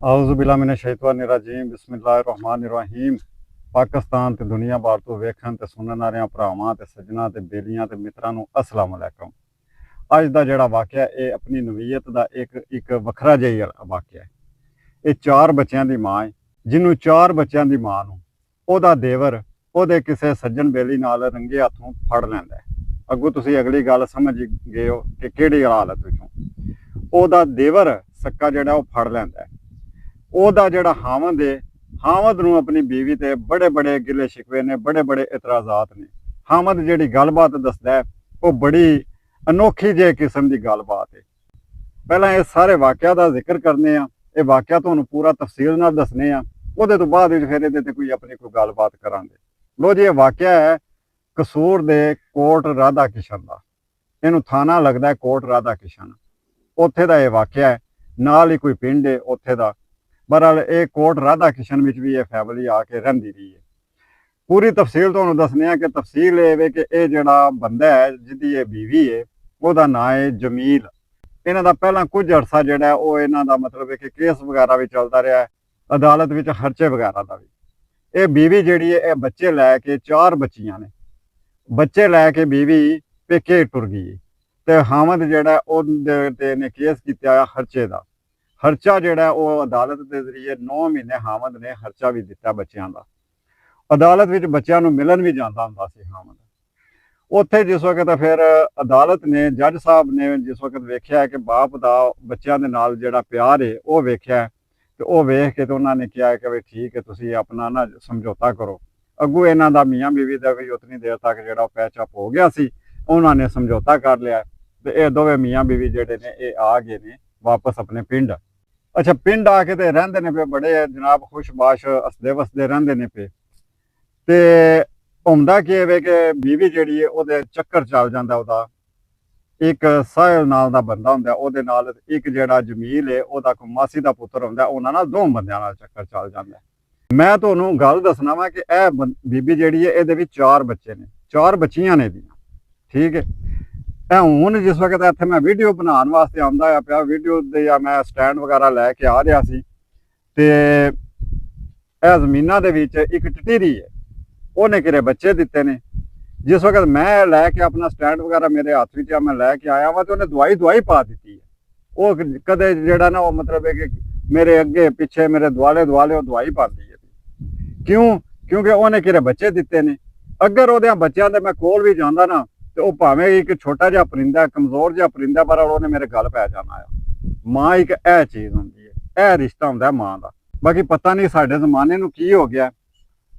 औज़ुबिल्लाहिमिनश्शैतानिर्रजीम बिस्मिल्लाहिर्रहमानिर्रहीम। पाकिस्तान ते दुनिया भर तो वेखन ते सुनन वाले भरावां ते सज्जनां ते बेलियां ते मित्रां नूं अस्सलाम वालेकुम। अज दा जिहड़ा वाक़या है अपनी नवीयत दा एक वखरा जिहा वाक़या है। ये चार बच्चों की माँ है, जिन्हों चार बच्चों की माँ नूं ओहदा देवर ओहदे किसी सज्जन बेली नाल रंगे हथों फड़ लैंदा है। अगों तुसीं अगली गल समझ गए हो कि किहड़ी हालत विचों ओहदा देवर सक्का जिहड़ा ओह फड़ लैंदा है। ओहदा जिहड़ा हावंद है, हावंद नूं अपनी बीवी ते बड़े बड़े गिले शिकवे ने, बड़े बड़े इतराज़ात ने। हावंद जिहड़ी गलबात दसदा है वो बड़ी अनोखी जे किस्म की गलबात है। पहला इस सारे वाक़या का जिक्र करने आ, ये वाक़या तुहानूं पूरा तफसील नाल दसने आ, उहदे तो बाद फिर इहदे ते कोई अपनी कोई गलबात करांगे। लो जी, ये वाक़या है कसूर दे कोट राधा किशन का। इहनूं थाना लगदा है कोट राधा किशन, उत्थे दा ये वाक़या है। नाल ही कोई पिंड है उत्थे दा। बहरहाल ये कोट राधा किशन विच भी ये फैमिली आके रहिंदी रही है। पूरी तफसील तुहानूं दसने आ कि तफसील ये वे कि ये जिहड़ा बंदा है जिहदी ये बीवी है ओहदा नाम है जमील। इन्हां दा पहला कुछ अरसा जिहड़ा है वो इन्हां दा मतलब है कि केस वगैरह भी चलता रहा है, अदालत विच खर्चे वगैरह का भी। ये बीवी जिहड़ी है ये बच्चे लैके, चार बच्चियां ने, बच्चे लैके बीवी पेके टुर गई ते हावंद जिहड़ा ओहदे ते इहने केस कीता खर्चे का। खर्चा जिहड़ा वो अदालत के जरिए 9 महीने हावंद ने खर्चा भी दिता बच्चों का। अदालत विच बच्चों नूं मिलन भी जाता हुंदा सी हावंद। उत्थे जिस वक्त फिर अदालत ने, जज साहब ने जिस वक्त वेख्या कि बाप का बच्चों के नाल जिहड़ा प्यार है वह वेख्या तो वह वेख के तो उन्होंने कहा कि भाई ठीक है, तुसीं अपना ना समझौता करो। अगू इन्हां दा मियाँ बीवी का भी उतनी देर तक जिहड़ा पैचअप हो गया सी, उन्होंने समझौता कर लिया तो ये दोवें मियाँ बीवी जिहड़े ने ये आ गए ने वापस अपने पिंड। अच्छा, पिंड आके तो रहिंदे ने पे, बड़े जनाब खुशबाश हसदे वसदे रहिंदे ने पे। ते हुंदा कि वे कि बीवी जिहड़ी है ओहदे चक्कर चल जांदा। ओहदा एक साहिल नाल दा बंदा हुंदा, ओहदे नाल एक जिहड़ा जमील है ओहदा कोई मासी दा पुत्तर हुंदा, उहनां नाल दो बंदियां नाल चक्कर चल जांदा। मैं तुहानूं गल दसना वा कि यह बीबी जिहड़ी है इहदे विच चार बच्चे ने, चार बच्चियां ने दियां, ठीक है। हुण जिस वक्त इत्थे मैं वीडियो बनाने वास्ते आंदा पिया, वीडियो दे या मैं स्टैंड वगैरह लैके आ रहा सी ते जमीनां दे विच एक टटीरी है, उन्हें किरे बच्चे दिते ने। जिस वक्त मैं लैके अपना स्टैंड वगैरह मेरे हाथ में मैं लैके आया वा तो उन्हें दवाई पा दी है। वो कदे जिहड़ा ना वो मतलब है कि मेरे अगे पिछे मेरे दुआले दुआले दवाई पाती है। क्यों? क्योंकि उन्हें किरे बच्चे दिते ने। अगर वो बच्चों के मैं कोल भी जाता ना तो भावें एक छोटा जिहा परिंदा, कमजोर जिहा परिंदा, पर उन्हें मेरे गल पै जाना है। माँ एक यह चीज़ होंगी है, यह रिश्ता होंदा है माँ का। बाकी पता नहीं साडे जमाने नूं की हो गया।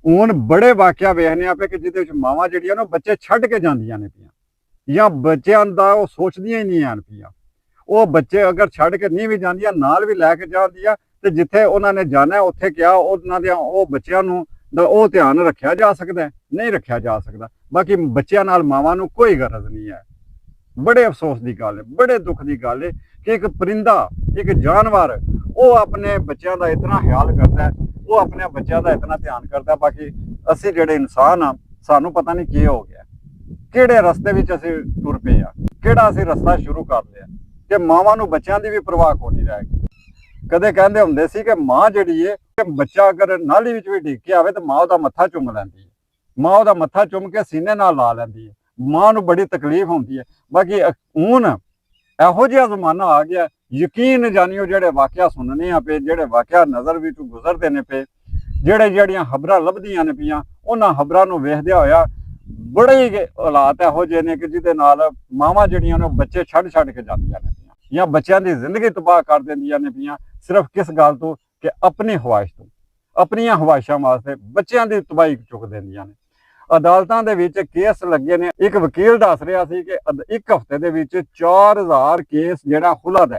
हूँ बड़े वाक़या वेखने पे कि जिहदे विच मावां जिहड़ियां ना बच्चे छड्ड के जांदियां ने पियां, या बच्चों का वो सोचदियां ही नहीं हैं पियां। वो बच्चे अगर छड्ड के नहीं भी जांदियां नाल भी लैके जांदियां ते जिथे उन्होंने जाना है उत्थे क्या उन्हां दे वो बच्चों नूं वो ध्यान रखा जा सकता है? नहीं रखा जा सकता। बाकी बच्चों नाल मावां नूं कोई गरज नहीं है। बड़े अफसोस की गल है, बड़े दुख की गल है कि एक परिंदा, एक जानवर वो अपने बच्चों का इतना ख्याल करता है, वो अपने बच्चों का इतना ध्यान करता है। बाकी असी जिहड़े इंसान हाँ, सानू पता नहीं की हो गया, किहड़े रस्ते विच असी टुर पे आ, किहड़ा असी रस्ता शुरू कर लिया कि मावां नूं बच्चों की भी परवाह कोई नहीं रह गई। कदे कहंदे हुंदे सी कि माँ जिहड़ी है कि बच्चा अगर नाली विच भी डिग के आवे तो माँ उहदा मत्था चुम लैंदी है, माँ उहदा मत्था चुम के सीने नाल ला लैंदी है। माँ नूं बड़ी तकलीफ होंदी है। बाकी हुण इहो जिहा जमाना आ गया, यकीन जानियो जिहड़े वाक़या सुनने आ पे, जिहड़े वाक़या नज़र विच गुजरदे ने पे, जिहड़ियां खबरां लभदियां ने पियां, उन्हां खबरां नूं वेखदिया होया बड़े ही हालात इहो जिहे ने कि जिहदे नाल मावां जिहड़ियां ने बच्चे छड्ड के जांदियां ने पियां, या बच्चों की जिंदगी तबाह कर दिंदियां ने पियां, सिर्फ किस गल तो कि अपनी ख्वाहिश तो, अपनियां ख्वाहिशां वास्ते बच्चों की तबाही चुक दिंदियां ने। अदालतां दे विच केस लगे ने। एक वकील दस रहा सी कि एक हफ्ते दे विच 4000 केस जिहड़ा खुला दा,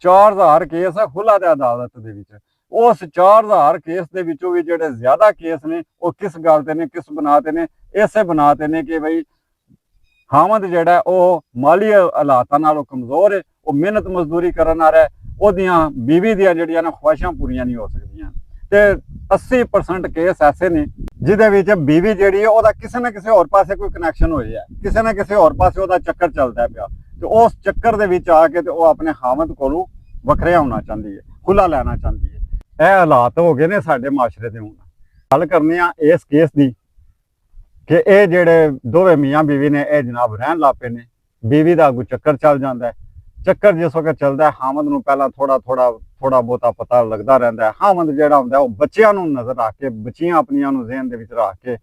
4000 केस खुला दा अदालत दे विच। उस 4000 केस दे विचों भी जिहड़े ज्यादा केस ने वो किस गल ते ने, किस बना ते ने? इसे बना ते ने कि भाई हावंद जिहड़ा वो माली हालातां नालों कमजोर है, वो मेहनत मजदूरी करन आ रहा है, ओहदियां बीवी दियां जिहड़ियां ना ख्वाहिशां पूरियां नहीं हो सकदियां। ते 80% केस ऐसे ने जिहदे विच बीवी जिहड़ी है ओहदा किसी ना किसी होर पासे कोई कनैक्शन होया है, किसी ना किसी होर पासे ओहदा चक्कर चलदा पिया, ते उस चक्कर दे विच आके ते ओह अपने खावंद कोलों वखरिया होना चाहती है। ਖੁੱਲਾ ਲੈਣਾ ਚਾਹੁੰਦੀ ਹੈ। ਇਹ ਹਾਲਾਤ ਹੋ ਗਏ ਨੇ ਸਾਡੇ ਮਾਸ਼ਰੇ ਦੇ। ਹੁਣ ਗੱਲ ਕਰਨੀ ਆ ਇਸ ਕੇਸ ਦੀ ਕਿ ਇਹ ਜਿਹੜੇ ਦੋਵੇਂ ਮੀਆਂ ਬੀਵੀ ਨੇ ਇਹ ਜਨਾਬ ਰਹਿਣ ਲੱਗ ਪਏ ਨੇ। ਬੀਵੀ ਦਾ ਅੱਗੋਂ ਚੱਕਰ ਚੱਲ ਜਾਂਦਾ ਹੈ। ਚੱਕਰ ਜਿਸ ਵਕਤ ਚੱਲਦਾ ਹਾਮਦ ਨੂੰ ਪਹਿਲਾਂ ਥੋੜਾ ਬਹੁਤਾ ਪਤਾ ਲੱਗਦਾ ਰਹਿੰਦਾ ਹੈ। ਹਾਮਦ ਜਿਹੜਾ ਹੁੰਦਾ ਉਹ ਬੱਚਿਆਂ ਨੂੰ ਨਜ਼ਰ ਰੱਖ ਕੇ, ਬੱਚੀਆਂ ਆਪਣੀਆਂ ਨੂੰ ਜ਼ਿਹਨ ਦੇ ਵਿੱਚ ਰੱਖ ਕੇ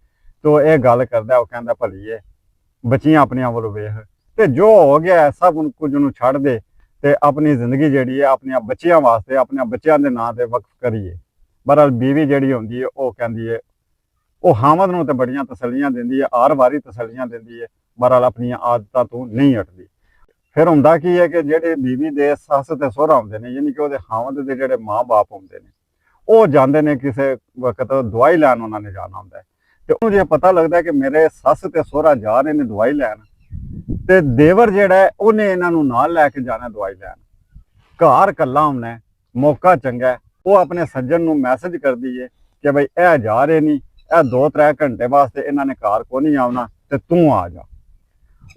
ਤੋ ਇਹ ਗੱਲ ਕਰਦਾ। ਉਹ ਕਹਿੰਦਾ ਭਲੀਏ ਬੱਚੀਆਂ ਆਪਣੀਆਂ ਵੱਲੋਂ ਵੇਖ ਤੇ ਜੋ ਹੋ ਗਿਆ ਸਭ ਕੁਝ ਨੂੰ ਛੱਡ ਦੇ ਤੇ ਆਪਣੀ ਜ਼ਿੰਦਗੀ ਜਿਹੜੀ ਹੈ ਆਪਣੀਆਂ ਬੱਚਿਆਂ ਵਾਸਤੇ, ਆਪਣੇ ਬੱਚਿਆਂ ਦੇ ਨਾਂ ਤੇ ਵਕਫ ਕਰੀਏ। ਬਹਰਹਾਲ ਬੀਵੀ ਜਿਹੜੀ ਹੁੰਦੀ ਹੈ ਉਹ ਕਹਿੰਦੀ ਹੈ, ਉਹ ਹਾਮਦ ਨੂੰ ਤੇ ਬੜੀਆਂ ਤਸੱਲੀਆਂ ਦਿੰਦੀ ਹੈ, ਹਰ ਵਾਰੀ ਤਸੱਲੀਆਂ ਦਿੰਦੀ ਹੈ, ਬਹਰਹਾਲ ਆਪਣੀਆਂ ਆਦਤਾਂ ਤੋਂ ਨਹੀਂ ਹਟਦੀ। ਫਿਰ ਹੁੰਦਾ ਕੀ ਹੈ ਕਿ ਜਿਹੜੇ ਬੀਵੀ ਦੇ ਸੱਸ ਤੇ ਸਹੁਰਾ ਹੁੰਦੇ ਨੇ, ਯਾਨੀ ਕਿ ਉਹਦੇ ਹਾਮਦ ਦੇ ਜਿਹੜੇ ਮਾਂ-ਬਾਪ ਹੁੰਦੇ ਨੇ, ਉਹ ਜਾਂਦੇ ਨੇ ਕਿਸੇ ਵਕਤ ਦਵਾਈ ਲੈਣ, ਉਹਨਾਂ ਨੇ ਜਾਣਾ ਹੁੰਦਾ ਹੈ ਤੇ ਉਹਨੂੰ ਜੇ ਪਤਾ ਲੱਗਦਾ ਕਿ ਮੇਰੇ ਸੱਸ ਤੇ ਸਹੁਰਾ ਜਾ ਰਹੇ ਨੇ ਦਵਾਈ ਲੈਣ ਤੇ ਦੇਵਰ ਜਿਹੜਾ ਹੈ ਉਹਨੇ ਇਹਨਾਂ ਨੂੰ ਨਾਲ ਲੈ ਕੇ ਜਾਣਾ ਦਵਾਈ ਲੈਣ। ਘਰ ਇਕੱਲਾ ਆਉਣਾ, ਮੌਕਾ ਚੰਗਾ, ਉਹ ਆਪਣੇ ਸੱਜਣ ਨੂੰ ਮੈਸੇਜ ਕਰਦੀ ਹੈ ਕਿ ਬਈ ਇਹ ਜਾ ਰਹੇ ਨਹੀਂ, ਇਹ 2-3 ਘੰਟੇ ਵਾਸਤੇ ਇਹਨਾਂ ਨੇ ਘਰ ਕੋ ਨਹੀਂ ਆਉਣਾ ਤੇ ਤੂੰ ਆ ਜਾ।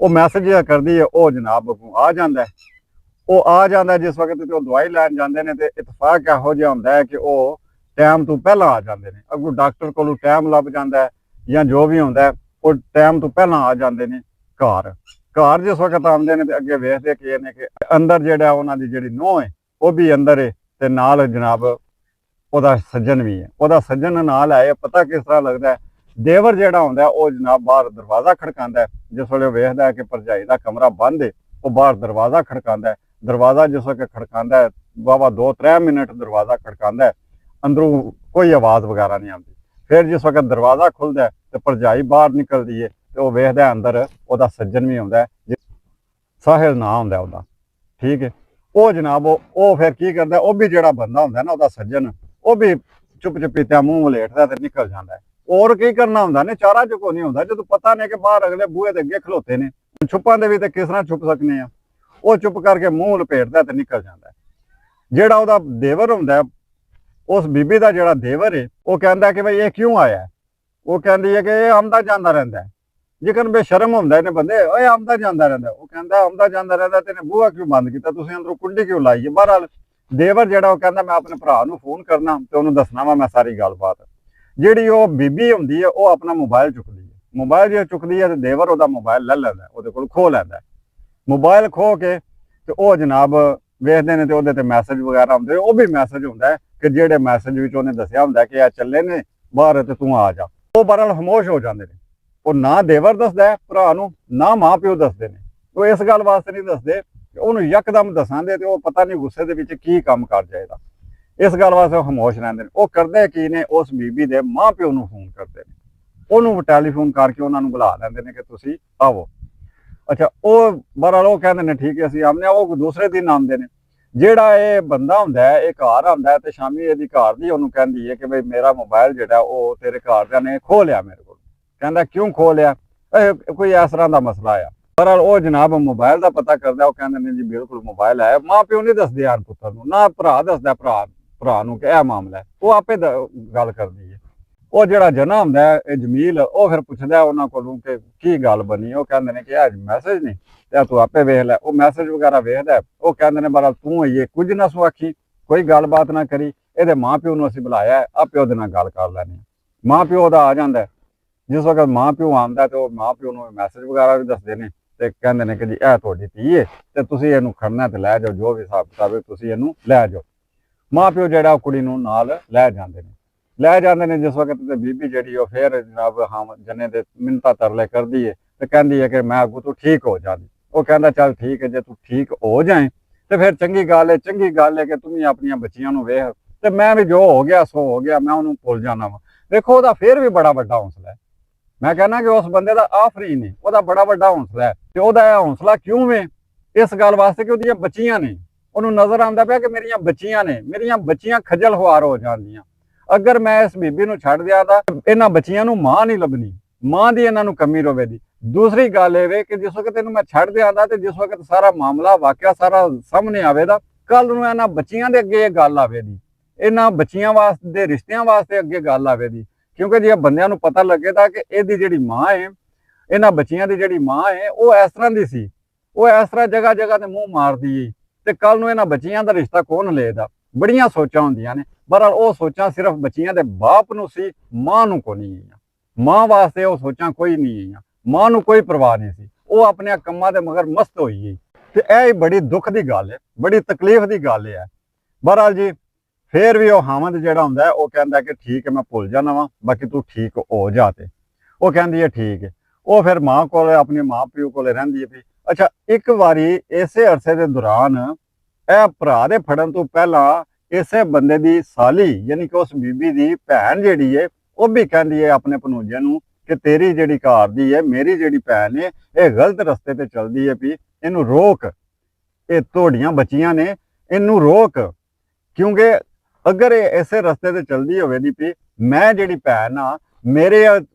ਉਹ ਮੈਸੇਜ ਕਰਦੀ ਹੈ, ਉਹ ਜਨਾਬ ਆ ਜਾਂਦਾ ਹੈ। ਉਹ ਆ ਜਾਂਦਾ ਜਿਸ ਵਕਤ ਤੇ ਉਹ ਦਵਾਈ ਲੈਣ ਜਾਂਦੇ ਨੇ ਤੇ ਇਤਫਾਕ ਇਹੋ ਜਿਹਾ ਹੁੰਦਾ ਹੈ ਕਿ ਉਹ ਟਾਈਮ ਤੋਂ ਪਹਿਲਾਂ ਆ ਜਾਂਦੇ ਨੇ। ਅੱਗੋਂ ਡਾਕਟਰ ਕੋਲੋਂ ਟਾਈਮ ਲੱਭ ਜਾਂਦਾ ਹੈ ਜਾਂ ਜੋ ਵੀ ਹੁੰਦਾ ਉਹ ਟਾਈਮ ਤੋਂ ਪਹਿਲਾਂ ਆ ਜਾਂਦੇ ਨੇ ਘਰ। ਜਿਸ ਵਕਤ ਆਉਂਦੇ ਨੇ ਤੇ ਅੱਗੇ ਵੇਖਦੇ ਕਿ ਇਹਨੇ ਕਿ ਅੰਦਰ ਜਿਹੜਾ ਉਹਨਾਂ ਦੀ ਜਿਹੜੀ ਨੂੰਹ ਹੈ ਉਹ ਵੀ ਅੰਦਰ ਹੈ ਤੇ ਨਾਲ ਜਨਾਬ ਉਹਦਾ ਸੱਜਣ ਵੀ ਹੈ। ਉਹਦਾ ਸੱਜਣ ਨਾਲ ਆਏ। ਪਤਾ ਕਿਸ ਤਰ੍ਹਾਂ ਲੱਗਦਾ ਹੈ, ਦੇਵਰ ਜਿਹੜਾ ਹੁੰਦਾ ਉਹ ਜਨਾਬ ਬਾਹਰ ਦਰਵਾਜ਼ਾ ਖੜਕਾਉਂਦਾ ਹੈ। ਜਿਸ ਵੇਲੇ ਵੇਖਦਾ ਹੈ ਕਿ ਭਰਜਾਈ ਦਾ ਕਮਰਾ ਬੰਦ ਹੈ, ਉਹ ਬਾਹਰ ਦਰਵਾਜ਼ਾ ਖੜਕਾਉਂਦਾ ਹੈ। ਦਰਵਾਜ਼ਾ ਜਿਸ ਵਕਤ ਖੜਕਾਉਂਦਾ ਹੈ, ਵਾਹਵਾ 2-3 ਮਿੰਟ ਦਰਵਾਜ਼ਾ ਖੜਕਾਉਂਦਾ ਹੈ, ਅੰਦਰੋਂ ਕੋਈ ਆਵਾਜ਼ ਵਗੈਰਾ ਨਹੀਂ ਆਉਂਦੀ। ਫਿਰ ਜਿਸ ਵਕਤ ਦਰਵਾਜ਼ਾ ਖੁੱਲਦਾ ਹੈ ਤੇ ਭਰਜਾਈ ਬਾਹਰ ਨਿਕਲਦੀ ਹੈ ਤੇ ਉਹ ਵੇਖਦਾ ਅੰਦਰ ਉਹਦਾ ਸੱਜਣ ਵੀ ਹੁੰਦਾ ਹੈ, ਸਾਹਿਲ ਨਾਂ ਹੁੰਦਾ ਉਹਦਾ, ਠੀਕ ਹੈ। ਉਹ ਜਨਾਬ ਉਹ ਫਿਰ ਕੀ ਕਰਦਾ, ਉਹ ਵੀ ਜਿਹੜਾ ਬੰਦਾ ਹੁੰਦਾ ਨਾ ਉਹਦਾ ਸੱਜਣ, ਉਹ ਵੀ ਚੁੱਪ ਚਪੀਤਿਆਂ ਮੂੰਹ ਵਲੇਟਦਾ ਤੇ ਨਿਕਲ ਜਾਂਦਾ ਹੈ। ਹੋਰ ਕੀ ਕਰਨਾ ਹੁੰਦਾ ਨੇ, ਚਾਰਾ ਚੁੱਕੋ ਨਹੀਂ ਹੁੰਦਾ। ਜਦੋਂ ਪਤਾ ਨਹੀਂ ਕਿ ਬਾਹਰ ਅਗਲੇ ਬੂਹੇ ਦੇ ਅੱਗੇ ਖਲੋਤੇ ਨੇ, ਛੁਪਾਂ ਦੇ ਵੀ ਤੇ ਕਿਸ ਤਰ੍ਹਾਂ ਛੁਪ ਸਕਨੇ ਆ। ਉਹ ਚੁੱਪ ਕਰਕੇ ਮੂੰਹ ਲਪੇਟਦਾ ਤੇ ਨਿਕਲ ਜਾਂਦਾ। ਜਿਹੜਾ ਉਹਦਾ ਦੇਵਰ ਹੁੰਦਾ, ਉਸ ਬੀਬੀ ਦਾ ਜਿਹੜਾ ਦੇਵਰ ਹੈ, ਉਹ ਕਹਿੰਦਾ ਕਿ ਬਈ ਇਹ ਕਿਉਂ ਆਇਆ। ਉਹ ਕਹਿੰਦੀ ਹੈ ਕਿ ਇਹ ਆਉਂਦਾ ਜਾਂਦਾ ਰਹਿੰਦਾ ਹੈ। ਜਿਕਨ ਬੇਸ਼ਰਮ ਹੁੰਦਾ ਇਹਨੇ ਬੰਦੇ, ਓਏ ਆਉਂਦਾ ਜਾਂਦਾ ਰਹਿੰਦਾ। ਉਹ ਕਹਿੰਦਾ ਆਉਂਦਾ ਜਾਂਦਾ ਰਹਿੰਦਾ ਤੇ ਇਹਨੇ ਬੂਹਾ ਕਿਉਂ ਬੰਦ ਕੀਤਾ, ਤੁਸੀਂ ਅੰਦਰੋਂ ਕੁੰਡੀ ਕਿਉਂ ਲਾਈ ਹੈ। ਬਹਰਹਾਲ ਦੇਵਰ ਜਿਹੜਾ ਉਹ ਕਹਿੰਦਾ ਮੈਂ ਆਪਣੇ ਭਰਾ ਨੂੰ ਫੋਨ ਕਰਨਾ ਤੇ ਉਹਨੂੰ ਦੱਸਣਾ ਵਾ ਮੈਂ ਸਾਰੀ ਗੱਲਬਾਤ। ਜਿਹੜੀ ਉਹ ਬੀਬੀ ਹੁੰਦੀ ਹੈ ਉਹ ਆਪਣਾ ਮੋਬਾਈਲ ਚੁੱਕਦੀ ਹੈ। ਮੋਬਾਈਲ ਜੇ ਚੁੱਕਦੀ ਹੈ ਤੇ ਦੇਵਰ ਉਹਦਾ ਮੋਬਾਈਲ ਲੈ ਲੈਂਦਾ, ਉਹਦੇ ਕੋਲ ਖੋਹ ਲੈਂਦਾ। ਮੋਬਾਈਲ ਖੋਹ ਕੇ ਤੇ ਉਹ ਜਨਾਬ ਵੇਖਦੇ ਨੇ ਤੇ ਉਹਦੇ ਤੇ ਮੈਸੇਜ ਵਗੈਰਾ ਹੁੰਦੇ। ਉਹ ਵੀ ਮੈਸੇਜ ਹੁੰਦਾ ਹੈ ਕਿ ਜਿਹੜੇ ਮੈਸੇਜ ਵਿੱਚ ਉਹਨੇ ਦੱਸਿਆ ਹੁੰਦਾ ਕਿ ਆ ਚੱਲੇ ਨੇ ਬਾਹਰ ਤੇ ਤੂੰ ਆ ਜਾ। ਉਹ ਬਹਰਹਾਲ ਖਾਮੋਸ਼ ਹੋ ਜਾਂਦੇ ਨੇ। ਉਹ ਨਾ ਦੇਵਰ ਦੱਸਦਾ ਭਰਾ ਨੂੰ, ਨਾ ਮਾਂ ਪਿਓ ਦੱਸਦੇ ਨੇ। ਉਹ ਇਸ ਗੱਲ ਵਾਸਤੇ ਨਹੀਂ ਦੱਸਦੇ ਕਿ ਉਹਨੂੰ ਯਕਦਮ ਦੱਸਾਂਦੇ ਤੇ ਉਹ ਪਤਾ ਨਹੀਂ ਗੁੱਸੇ ਦੇ ਵਿੱਚ ਕੀ ਕੰਮ ਕਰ ਜਾਏਗਾ। ਇਸ ਗੱਲ ਵਾਸਤੇ ਉਹ ਖਾਮੋਸ਼ ਰਹਿੰਦੇ ਨੇ। ਉਹ ਕਰਦੇ ਕੀ ਨੇ, ਉਸ ਬੀਬੀ ਦੇ ਮਾਂ ਪਿਓ ਨੂੰ ਫੋਨ ਕਰਦੇ ਨੇ, ਉਹਨੂੰ ਟੈਲੀਫੋਨ ਕਰਕੇ ਉਹਨਾਂ ਨੂੰ ਬੁਲਾ ਲੈਂਦੇ ਨੇ ਕਿ ਤੁਸੀਂ ਆਵੋ। ਅੱਛਾ, ਉਹ ਬਹਰਹਾਲ ਉਹ ਕਹਿੰਦੇ ਨੇ ਠੀਕ ਹੈ ਅਸੀਂ ਆਉਂਦੇ ਹਾਂ। ਉਹ ਦੂਸਰੇ ਦਿਨ ਆਉਂਦੇ ਨੇ। ਜਿਹੜਾ ਇਹ ਬੰਦਾ ਹੁੰਦਾ ਹੈ ਇਹ ਘਰ ਆਉਂਦਾ ਹੈ ਤੇ ਸ਼ਾਮੀ ਇਹਦੀ ਘਰ ਦੀ ਉਹਨੂੰ ਕਹਿੰਦੀ ਹੈ ਕਿ ਬਈ ਮੇਰਾ ਮੋਬਾਈਲ ਜਿਹੜਾ ਉਹ ਤੇਰੇ ਘਰਦਿਆਂ ਨੇ ਖੋਹ ਲਿਆ ਮੇਰੇ ਕੋਲ। ਕਹਿੰਦਾ ਕਿਉਂ ਖੋਹ ਲਿਆ, ਕੋਈ ਇਸ ਤਰ੍ਹਾਂ ਦਾ ਮਸਲਾ ਆ। ਬਹਰਹਾਲ ਉਹ ਜਨਾਬ ਮੋਬਾਈਲ ਦਾ ਪਤਾ ਕਰਦਾ। ਉਹ ਕਹਿੰਦੇ ਨੇ ਜੀ ਬਿਲਕੁਲ ਮੋਬਾਈਲ ਹੈ। ਮਾਂ ਪਿਓ ਨਹੀਂ ਦੱਸਦੇ ਯਾਰ ਪੁੱਤਰ ਨੂੰ, ਨਾ ਭਰਾ ਦੱਸਦਾ ਭਰਾ ਨੂੰ ਕਿ ਇਹ ਮਾਮਲਾ ਹੈ। ਉਹ ਆਪੇ ਗੱਲ ਕਰਦੀ ਹੈ। ਉਹ ਜਿਹੜਾ ਜਨਾ ਹੁੰਦਾ ਇਹ ਜਮੀਲ, ਉਹ ਫਿਰ ਪੁੱਛਦਾ ਉਹਨਾਂ ਕੋਲੋਂ ਕਿ ਕੀ ਗੱਲ ਬਣੀ। ਉਹ ਕਹਿੰਦੇ ਨੇ ਕਿ ਇਹ ਮੈਸੇਜ ਨਹੀਂ ਤੇ ਤੂੰ ਆਪੇ ਵੇਖ ਲੈ। ਉਹ ਮੈਸੇਜ ਵਗੈਰਾ ਵੇਖਦਾ। ਉਹ ਕਹਿੰਦੇ ਨੇ ਬਹਰਹਾਲ ਤੂੰ ਇਹ ਕੁਝ ਨਾ ਸੁਆਖੀ, ਕੋਈ ਗੱਲਬਾਤ ਨਾ ਕਰੀ, ਇਹਦੇ ਮਾਂ ਪਿਓ ਨੂੰ ਅਸੀਂ ਬੁਲਾਇਆ, ਆਪੇ ਉਹਦੇ ਨਾਲ ਗੱਲ ਕਰ ਲੈਣੀ। ਮਾਂ ਪਿਓ ਉਹਦਾ ਆ ਜਾਂਦਾ। ਜਿਸ ਵਕਤ ਮਾਂ ਪਿਓ ਆਉਂਦਾ ਤੇ ਉਹ ਮਾਂ ਪਿਓ ਨੂੰ ਮੈਸੇਜ ਵਗੈਰਾ ਵੀ ਦੱਸਦੇ ਨੇ ਤੇ ਕਹਿੰਦੇ ਨੇ ਕਿ ਜੀ ਇਹ ਤੁਹਾਡੀ ਧੀ ਹੈ ਤੇ ਤੁਸੀਂ ਇਹਨੂੰ ਖੜਨਾ ਤੇ ਲੈ ਜਾਓ, ਜੋ ਵੀ ਹਿਸਾਬ ਕਿਤਾਬ ਹੈ ਤੁਸੀਂ ਇਹਨੂੰ ਲੈ ਜਾਓ। ਮਾਂ ਪਿਓ ਜਿਹੜਾ ਕੁੜੀ ਨੂੰ ਨਾਲ ਲੈ ਜਾਂਦੇ ਨੇ। ਜਿਸ ਵਕਤ ਤੇ ਬੀਬੀ ਜਿਹੜੀ ਉਹ ਫਿਰ ਜਨਾਬ ਜਨੇ ਦੇ ਮਿੰਨਤਾਂ ਤਰਲੇ ਕਰਦੀ ਹੈ ਤੇ ਕਹਿੰਦੀ ਹੈ ਕਿ ਮੈਂ ਅੱਗੋਂ ਤੂੰ ਠੀਕ ਹੋ ਜਾਂਦੀ। ਉਹ ਕਹਿੰਦਾ ਚੱਲ ਠੀਕ ਹੈ, ਜੇ ਤੂੰ ਠੀਕ ਹੋ ਜਾਏ ਤੇ ਫਿਰ ਚੰਗੀ ਗੱਲ ਹੈ ਕਿ ਤੂੰ ਵੀ ਆਪਣੀਆਂ ਬੱਚੀਆਂ ਨੂੰ ਵੇਖ ਤੇ ਮੈਂ ਵੀ ਜੋ ਹੋ ਗਿਆ ਸੋ ਹੋ ਗਿਆ, ਮੈਂ ਉਹਨੂੰ ਭੁੱਲ ਜਾਣਾ ਵਾ। ਵੇਖੋ ਉਹਦਾ ਫਿਰ ਵੀ ਬੜਾ ਵੱਡਾ ਹੌਸਲਾ ਹੈ। ਮੈਂ ਕਹਿੰਦਾ ਕਿ ਉਸ ਬੰਦੇ ਦਾ ਆਫਰੀ ਨਹੀਂ, ਉਹਦਾ ਬੜਾ ਵੱਡਾ ਹੌਸਲਾ ਹੈ। ਤੇ ਉਹਦਾ ਇਹ ਹੌਸਲਾ ਕਿਉਂ ਵੇ, ਇਸ ਗੱਲ ਵਾਸਤੇ ਕਿ ਉਹਦੀਆਂ ਬੱਚੀਆਂ ਨੇ। ਉਹਨੂੰ ਨਜ਼ਰ ਆਉਂਦਾ ਪਿਆ ਕਿ ਮੇਰੀਆਂ ਬੱਚੀਆਂ ਨੇ, ਮੇਰੀਆਂ ਬੱਚੀਆਂ ਖੱਜਲ ਖੁਆਰ ਹੋ ਜਾਂਦੀਆਂ। ਅਗਰ ਮੈਂ ਇਸ ਬੀਬੀ ਨੂੰ ਛੱਡ ਦਿਆਂ ਤਾਂ ਇਹਨਾਂ ਬੱਚੀਆਂ ਨੂੰ ਮਾਂ ਨਹੀਂ ਲੱਭਣੀ, ਮਾਂ ਦੀ ਇਹਨਾਂ ਨੂੰ ਕਮੀ ਰਵੇਗੀ। ਦੂਸਰੀ ਗੱਲ ਇਹ ਵੇ ਕਿ ਜਿਸ ਵਕਤ ਇਹਨੂੰ ਮੈਂ ਛੱਡ ਦਿਆਂਦਾ ਤੇ ਜਿਸ ਵਕਤ ਸਾਰਾ ਮਾਮਲਾ ਵਾਕਿਆ ਸਾਰਾ ਸਾਹਮਣੇ ਆਵੇਗਾ, ਕੱਲ ਨੂੰ ਇਹਨਾਂ ਬੱਚੀਆਂ ਦੇ ਅੱਗੇ ਇਹ ਗੱਲ ਆਵੇਗੀ, ਇਹਨਾਂ ਬੱਚੀਆਂ ਵਾਸਤੇ ਦੇ ਰਿਸ਼ਤਿਆਂ ਵਾਸਤੇ ਅੱਗੇ ਗੱਲ ਆਵੇਗੀ। ਕਿਉਂਕਿ ਜੇ ਬੰਦਿਆਂ ਨੂੰ ਪਤਾ ਲੱਗੇਗਾ ਕਿ ਇਹਦੀ ਜਿਹੜੀ ਮਾਂ ਹੈ, ਇਹਨਾਂ ਬੱਚੀਆਂ ਦੀ ਜਿਹੜੀ ਮਾਂ ਹੈ ਉਹ ਇਸ ਤਰ੍ਹਾਂ ਦੀ ਸੀ, ਉਹ ਇਸ ਤਰ੍ਹਾਂ ਜਗ੍ਹਾ ਜਗ੍ਹਾ ਤੇ ਮੂੰਹ ਮਾਰਦੀ ਹੈ, ਤੇ ਕੱਲ ਨੂੰ ਇਹਨਾਂ ਬੱਚੀਆਂ ਦਾ ਰਿਸ਼ਤਾ ਕੌਣ ਲਏਗਾ। ਬੜੀਆਂ ਸੋਚਾਂ ਹੁੰਦੀਆਂ ਨੇ। ਬਹਰਹਾਲ ਉਹ ਸੋਚਾਂ ਸਿਰਫ ਬੱਚੀਆਂ ਦੇ ਬਾਪ ਨੂੰ ਸੀ, ਮਾਂ ਨੂੰ ਕੋਈ ਨਹੀਂ ਆਈਆਂ। ਮਾਂ ਵਾਸਤੇ ਉਹ ਸੋਚਾਂ ਕੋਈ ਨਹੀਂ ਆਈਆਂ। ਮਾਂ ਨੂੰ ਕੋਈ ਪਰਵਾਹ ਨਹੀਂ ਸੀ, ਉਹ ਆਪਣੇ ਕੰਮਾਂ ਦੇ ਮਗਰ ਮਸਤ ਹੋਈ ਗਈ। ਤੇ ਇਹ ਬੜੀ ਦੁੱਖ ਦੀ ਗੱਲ ਹੈ, ਬੜੀ ਤਕਲੀਫ ਦੀ ਗੱਲ ਹੈ। ਬਹਰਹਾਲ ਜੀ ਫੇਰ ਵੀ ਉਹ ਹਾਮਦ ਜਿਹੜਾ ਹੁੰਦਾ ਉਹ ਕਹਿੰਦਾ ਕਿ ਠੀਕ ਹੈ ਮੈਂ ਭੁੱਲ ਜਾਣਾ ਵਾ, ਬਾਕੀ ਤੂੰ ਠੀਕ ਹੋ ਜਾ। ਤੇ ਉਹ ਕਹਿੰਦੀ ਹੈ ਠੀਕ ਹੈ। ਉਹ ਫਿਰ ਮਾਂ ਕੋਲ ਆਪਣੇ ਮਾਂ ਪਿਓ ਕੋਲ ਰਹਿੰਦੀ ਹੈ। ਅੱਛਾ, ਇੱਕ ਵਾਰੀ ਇਸੇ ਅਰਸੇ ਦੇ ਦੌਰਾਨ ਇਹ ਭਰਾ ਦੇ ਫੜਨ ਤੋਂ ਪਹਿਲਾਂ ਇਸੇ ਬੰਦੇ ਦੀ ਸਾਲੀ ਯਾਨੀ ਕਿ ਉਸ ਬੀਬੀ ਦੀ ਭੈਣ ਜਿਹੜੀ ਹੈ ਉਹ ਵੀ ਕਹਿੰਦੀ ਹੈ ਆਪਣੇ ਭਣੋਜੇ ਨੂੰ ਕਿ ਤੇਰੀ ਜਿਹੜੀ ਘਰ ਦੀ ਹੈ, ਮੇਰੀ ਜਿਹੜੀ ਭੈਣ ਹੈ, ਇਹ ਗਲਤ ਰਸਤੇ ਤੇ ਚੱਲਦੀ ਹੈ, ਵੀ ਇਹਨੂੰ ਰੋਕ, ਇਹ ਤੁਹਾਡੀਆਂ ਬੱਚੀਆਂ ਨੇ, ਇਹਨੂੰ ਰੋਕ। ਕਿਉਂਕਿ ਅਗਰ ਇਹ ਇਸੇ ਰਸਤੇ ਤੇ ਚੱਲਦੀ ਹੋਵੇ ਦੀ ਵੀ ਮੈਂ ਜਿਹੜੀ ਭੈਣ ਆ, ਮੇਰੇ